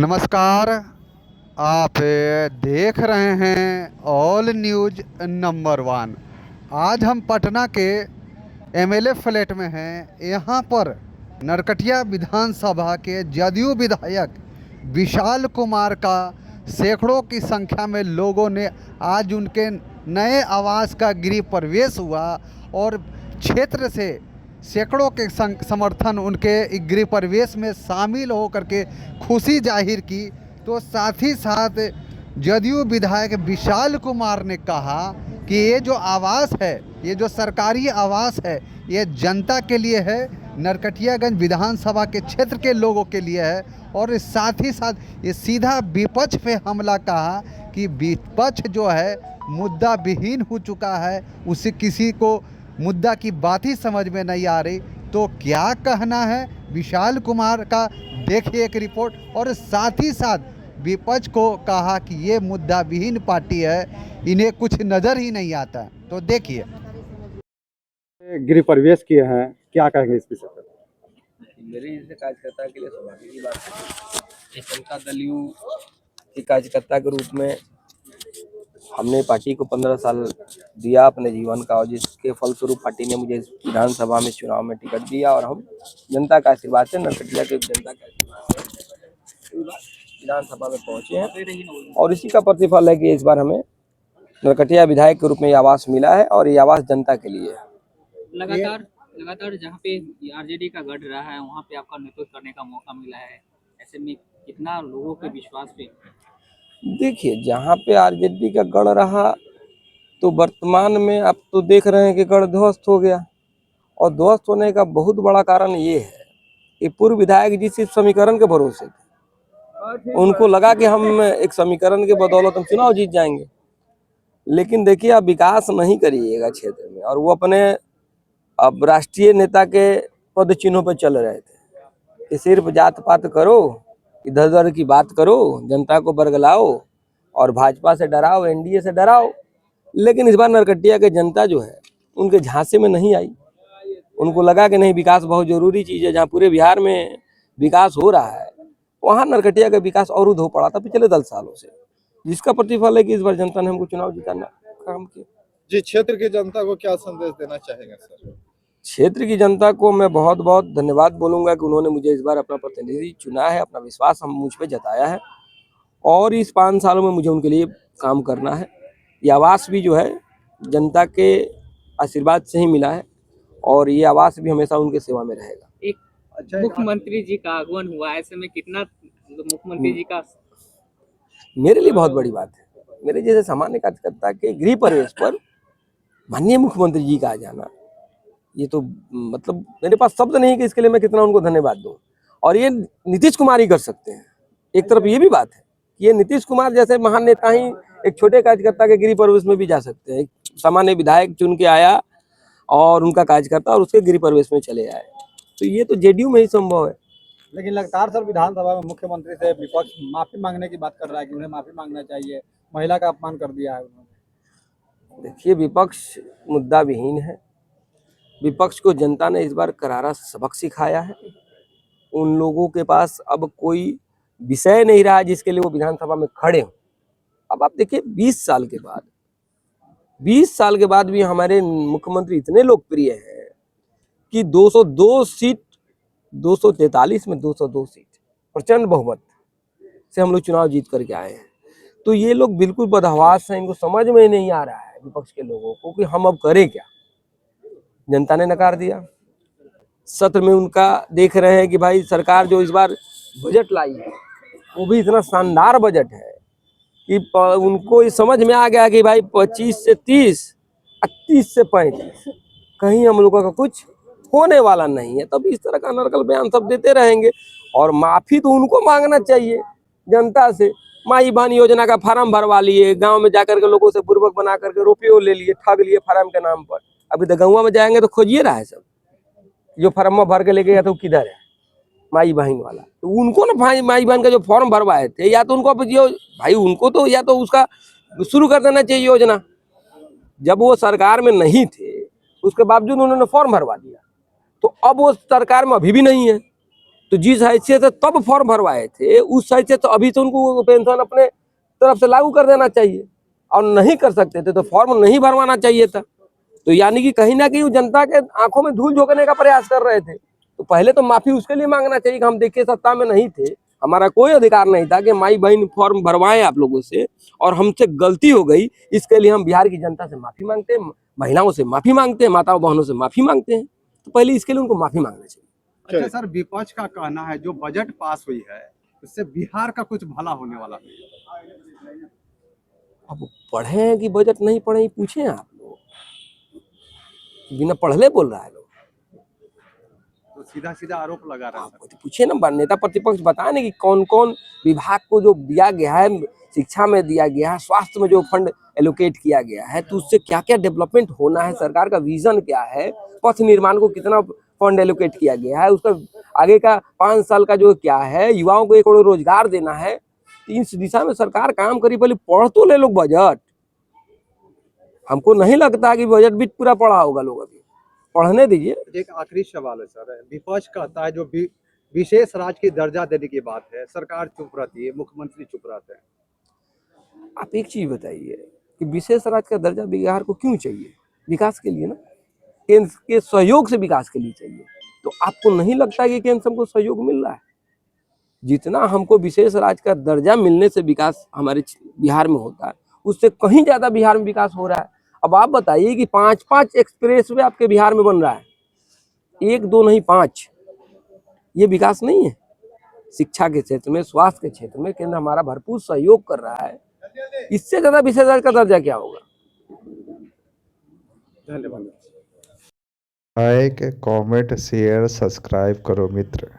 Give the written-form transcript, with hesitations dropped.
नमस्कार। आप देख रहे हैं ऑल न्यूज नंबर वन। आज हम पटना के एमएलए फ्लैट में हैं। यहाँ पर नरकटिया विधानसभा के जदयू विधायक विशाल कुमार का सैकड़ों की संख्या में लोगों ने आज उनके नए आवास का गृह प्रवेश हुआ और क्षेत्र से सैकड़ों के समर्थन उनके गृह प्रवेश में शामिल होकर के खुशी जाहिर की। तो साथ ही साथ जदयू विधायक विशाल कुमार ने कहा कि ये जो आवास है, ये जो सरकारी आवास है, ये जनता के लिए है, नरकटियागंज विधानसभा के क्षेत्र के लोगों के लिए है। और साथ ही साथ ये सीधा विपक्ष पे हमला कहा कि विपक्ष जो है मुद्दा विहीन हो चुका है, उसे किसी को मुद्दा की बात ही समझ में नहीं आ रही। तो क्या कहना है विशाल कुमार का, देखिए एक रिपोर्ट। और साथ ही साथ विपक्ष को कहा कि ये मुद्दा विहीन पार्टी है, इन्हें कुछ नज़र ही नहीं आता। तो देखिए। गृह प्रवेश किए हैं, क्या कहेंगे इस विषय पर? मेरे जैसे कार्यकर्ता के लिए सौभाग्य की बात है। जनता दल यू के कार्यकर्ता के रूप में हमने पार्टी को 15 साल दिया अपने जीवन का, और जिसके फलस्वरूप पार्टी ने मुझे विधानसभा में चुनाव में टिकट दिया, और हम जनता का आशीर्वाद से, नरकटिया के जनता का आशीर्वाद से विधानसभा में पहुंचे हैं। और इसी का प्रतिफल है कि इस बार हमें नरकटिया विधायक के रूप में ये आवास मिला है, और ये आवास जनता के लिए है। लगातार जहाँ पे आरजेडी का गढ़ रहा है, वहाँ पे आपका नेतृत्व करने का मौका मिला है। ऐसे में कितना लोगों के विश्वास पे? देखिए, जहाँ पे आरजेडी का गढ़ रहा, तो वर्तमान में आप तो देख रहे हैं कि गढ़ ध्वस्त हो गया। और ध्वस्त होने का बहुत बड़ा कारण ये है कि पूर्व विधायक जी सिर्फ समीकरण के भरोसे थे। उनको लगा कि हम एक समीकरण के बदौलत हम चुनाव जीत जाएंगे। लेकिन देखिए, आप विकास नहीं करिएगा क्षेत्र में, और वो अपने अब राष्ट्रीय नेता के पद चिन्हों पर चल रहे थे कि सिर्फ जात पात करो, इधर उधर की बात करो, जनता को बरगलाओ और भाजपा से डराओ, एनडीए से डराओ। लेकिन इस बार नरकटिया के जनता जो है उनके झांसे में नहीं आई। उनको लगा कि नहीं, विकास बहुत जरूरी चीज़ है। जहाँ पूरे बिहार में विकास हो रहा है, वहाँ नरकटिया का विकास अवरुद्ध हो पड़ा था पिछले 10 सालों से, जिसका प्रतिफल है कि इस बार जनता ने हमको चुनाव जिताना काम किया। जी, क्षेत्र की जनता को क्या संदेश देना चाहेंगे सर? क्षेत्र की जनता को मैं बहुत बहुत धन्यवाद बोलूँगा कि उन्होंने मुझे इस बार अपना प्रतिनिधि चुना है, अपना विश्वास हम मुझ पे जताया है, और इस 5 सालों में मुझे उनके लिए काम करना है। ये आवास भी जो है जनता के आशीर्वाद से ही मिला है, और ये आवास भी हमेशा उनके सेवा में रहेगा। एक मुख्यमंत्री जी का आगमन हुआ, ऐसे में कितना मुख्यमंत्री जी का मेरे लिए बहुत बड़ी बात है। मेरे जैसे सामान्य कार्यकर्ता के गृह प्रवेश पर माननीय मुख्यमंत्री जी का आ जाना, ये तो मतलब मेरे पास शब्द नहीं कि इसके लिए मैं कितना उनको धन्यवाद दूं। और ये नीतीश कुमार ही कर सकते हैं। एक तरफ ये भी बात है कि ये नीतीश कुमार जैसे महान नेता ही एक छोटे कार्यकर्ता के गृह प्रवेश में भी जा सकते हैं। एक सामान्य विधायक चुन के आया और उनका कार्यकर्ता और उसके गृह प्रवेश में चले आए, तो ये तो जेडीयू में ही संभव है। लेकिन लगातार सर विधानसभा में मुख्यमंत्री से विपक्ष माफी मांगने की बात कर रहा है कि उन्हें माफी मांगना चाहिए, महिला का अपमान कर दिया है उन्होंने। देखिए, विपक्ष मुद्दा विहीन है। विपक्ष को जनता ने इस बार करारा सबक सिखाया है। उन लोगों के पास अब कोई विषय नहीं रहा जिसके लिए वो विधानसभा में खड़े हों। अब आप देखिए, 20 साल के बाद भी हमारे मुख्यमंत्री इतने लोकप्रिय हैं कि 202 सीट, 243 में 202 सीट प्रचंड बहुमत से हम लोग चुनाव जीत करके आए हैं। तो ये लोग बिल्कुल बदहवास हैं, इनको समझ में नहीं आ रहा है विपक्ष के लोगों को कि हम अब करें क्या। जनता ने नकार दिया। सत्र में उनका देख रहे हैं कि भाई सरकार जो इस बार बजट लाई है वो भी इतना शानदार बजट है कि उनको ये समझ में आ गया कि भाई 25 से 30, 30 से 35 कहीं हम लोगों का कुछ होने वाला नहीं है। तब इस तरह का नर्कल बयान सब देते रहेंगे। और माफी तो उनको मांगना चाहिए जनता से। माई बहन योजना का फार्म भरवा लिए, गांव में जाकर के लोगों से बुर्बक बना करके रुपये ले लिए, ठग लिए फार्म के नाम पर। अभी तो गाँव में जाएंगे तो खोजिए रहा है सब, जो फार्म भर के लेके गया तो किधर है माई बहन वाला। तो उनको ना भाई माई बहन का जो फॉर्म भरवाए थे, या तो उनको भाई उनको तो या तो उसका शुरू कर देना चाहिए योजना। जब वो सरकार में नहीं थे उसके बावजूद उन्होंने फॉर्म भरवा दिया, तो अब वो सरकार में अभी भी नहीं है, तो जिस हैसियत से तब फॉर्म भरवाए थे उस हैसियत तो अभी तो उनको पेंशन अपने तरफ से लागू कर देना चाहिए, और नहीं कर सकते थे तो फॉर्म नहीं भरवाना चाहिए था। तो यानी कि कहीं ना कहीं वो जनता के आंखों में धूल झोंकने का प्रयास कर रहे थे। तो पहले तो माफी उसके लिए मांगना चाहिए कि हम देखिए सत्ता में नहीं थे, हमारा कोई अधिकार नहीं था कि माई बहन फॉर्म भरवाएं आप लोगों से, और हमसे गलती हो गई, इसके लिए हम बिहार की जनता से माफी मांगते हैं, महिलाओं से माफी मांगते हैं, माताओं बहनों से माफी मांगते हैं। तो पहले इसके लिए उनको माफी मांगना चाहिए। अच्छा सर, विपक्ष का कहना है जो बजट पास हुई है उससे बिहार का कुछ भला होने वाला नहीं। अब पढ़े हैं कि बजट नहीं पढ़े, ही पूछे आप लोग, बिना पढ़ले बोल रहा है लोग, तो सीधा सीधा आरोप लगा रहा है आप तो पूछे ना, नेता प्रतिपक्ष बताए ना कि कौन कौन विभाग को जो दिया गया है, शिक्षा में दिया गया है, स्वास्थ्य में जो फंड एलोकेट किया गया है, तो उससे क्या क्या डेवलपमेंट होना है, सरकार का विजन क्या है, पथ निर्माण को कितना फंड एलोकेट किया गया है, उसका आगे का 5 साल का जो क्या है, युवाओं को 1 करोड़ रोजगार देना है। इस दिशा में सरकार काम करी, पहले पढ़ तो ले लोग बजट। हमको नहीं लगता कि बजट भी पूरा पढ़ा होगा लोग, अभी पढ़ने दीजिए। एक आखिरी सवाल है सर, विपक्ष कहता है जो विशेष राज्य की दर्जा देने की बात है, सरकार चुप रहती है, मुख्यमंत्री चुप रहते हैं। आप एक चीज बताइए कि विशेष राज्य का दर्जा बिहार को क्यों चाहिए? विकास के लिए ना, केंद्र के सहयोग से विकास के लिए चाहिए। तो आपको नहीं लगता कि केंद्र से हमको सहयोग मिल रहा है? जितना हमको विशेष राज्य का दर्जा मिलने से विकास हमारे बिहार में होता है, उससे कहीं ज्यादा बिहार में विकास हो रहा है। अब आप बताइए कि 5-5 एक्सप्रेस वे आपके बिहार में बन रहा है, 1 2 नहीं 5, ये विकास नहीं है? शिक्षा के क्षेत्र में, स्वास्थ्य के क्षेत्र में केंद्र हमारा भरपूर सहयोग कर रहा है, इससे ज्यादा विशेष राज्य का दर्जा क्या होगा? धन्यवाद। लाइक, कमेंट, शेयर, सब्सक्राइब करो मित्र।